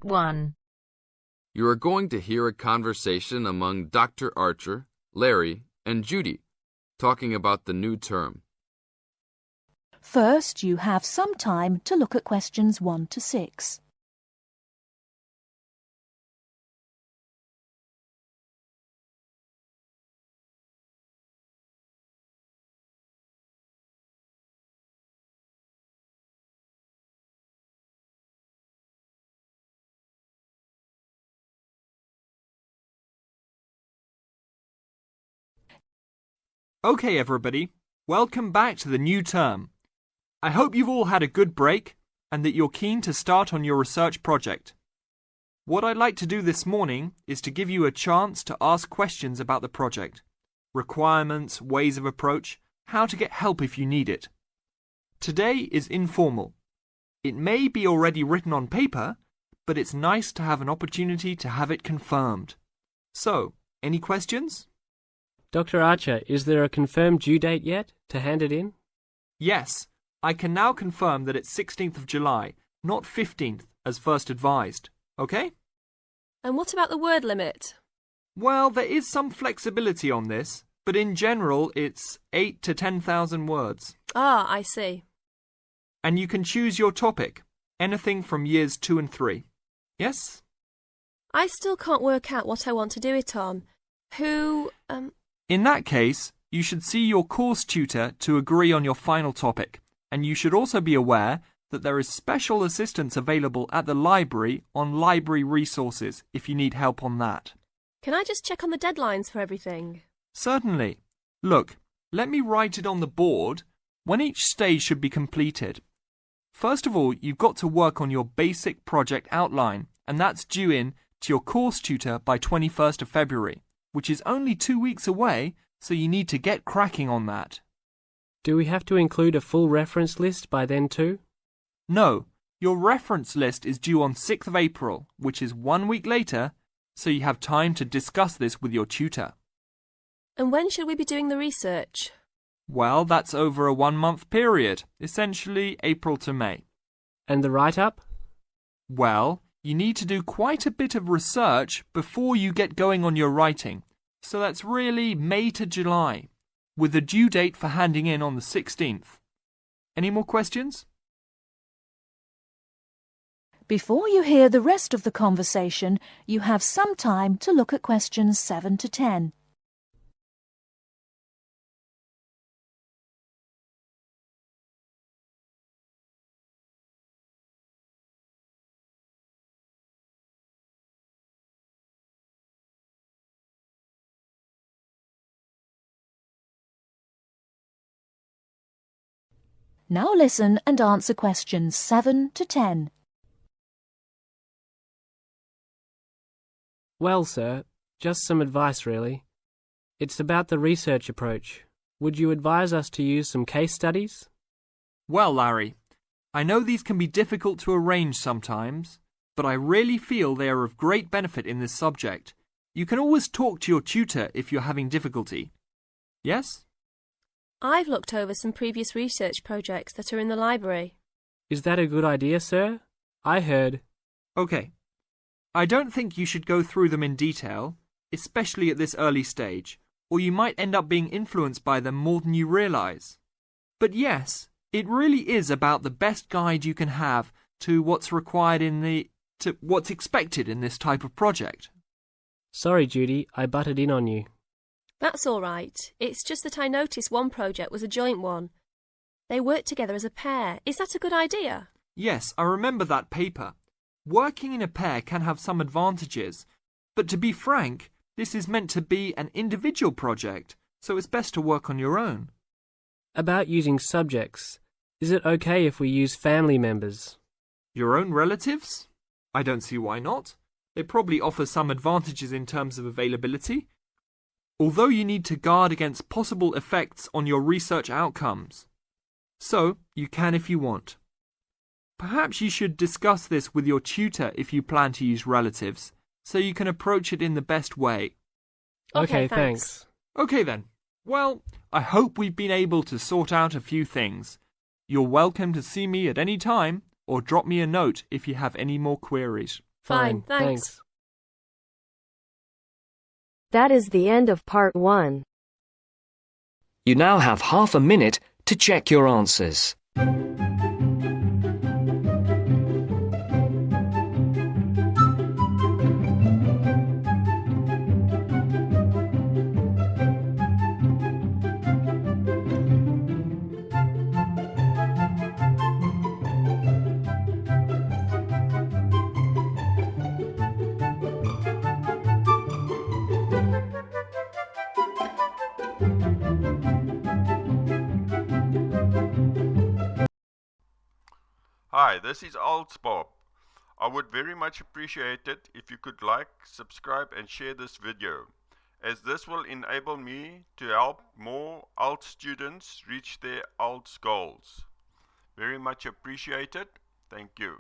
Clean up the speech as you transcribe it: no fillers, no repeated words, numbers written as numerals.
Part 1. You are going to hear a conversation among Dr. Archer, Larry, and Judy, talking about the new term. First, you have some time to look at questions 1 to 6. Okay, everybody, welcome back to the new term. I hope you've all had a good break and that you're keen to start on your research project. What I'd like to do this morning is to give you a chance to ask questions about the project, requirements, ways of approach, how to get help if you need it. Today is informal. It may be already written on paper, but it's nice to have an opportunity to have it confirmed. So, any questions? Dr. Archer, is there a confirmed due date yet to hand it in? Yes, I can now confirm that it's 16th of July, not 15th, as first advised. Okay? And what about the word limit? Well, there is some flexibility on this, but in general it's 8 to 10,000 words. Ah, I see. And you can choose your topic, anything from years 2 and 3. Yes? I still can't work out what I want to do it on. In that case, you should see your course tutor to agree on your final topic, and you should also be aware that there is special assistance available at the library on library resources if you need help on that. Can I just check on the deadlines for everything? Certainly. Look, let me write it on the board when each stage should be completed. First of all, you've got to work on your basic project outline, and that's due in to your course tutor by 21st of February. Which is only 2 weeks away, so you need to get cracking on that. Do we have to include a full reference list by then too? No, your reference list is due on 6th of April, which is 1 week later, so you have time to discuss this with your tutor. And when should we be doing the research? Well, that's over a 1-month period, essentially April to May. And the write-up? Well, you need to do quite a bit of research before you get going on your writing, so that's really May to July, with a due date for handing in on the 16th. Any more questions? Before you hear the rest of the conversation, you have some time to look at questions 7 to 10. Now listen and answer questions 7 to 10. Well, sir, just some advice really. It's about the research approach. Would you advise us to use some case studies? Well, Larry, I know these can be difficult to arrange sometimes, but I really feel they are of great benefit in this subject. You can always talk to your tutor if you're having difficulty. Yes? I've looked over some previous research projects that are in the library. Is that a good idea, sir? I heard... Okay. I don't think you should go through them in detail, especially at this early stage, or you might end up being influenced by them more than you realise. But yes, it really is about the best guide you can have to what's required to what's expected in this type of project. Sorry, Judy, I butted in on you. That's all right. It's just that I noticed one project was a joint one. They worked together as a pair. Is that a good idea? Yes, I remember that paper. Working in a pair can have some advantages, but to be frank, this is meant to be an individual project, so it's best to work on your own. About using subjects, is it okay if we use family members? Your own relatives? I don't see why not. They probably offer some advantages in terms of availability. Although you need to guard against possible effects on your research outcomes. So, you can if you want. Perhaps you should discuss this with your tutor if you plan to use relatives, so you can approach it in the best way. Okay, thanks. Okay then. Well, I hope we've been able to sort out a few things. You're welcome to see me at any time, or drop me a note if you have any more queries. Fine, thanks. That is the end of part 1. You now have half a minute to check your answers. Hi, this is IELTS Bob. I would very much appreciate it if you could like, subscribe and share this video, as this will enable me to help more IELTS students reach their IELTS goals. Very much appreciated. Thank you.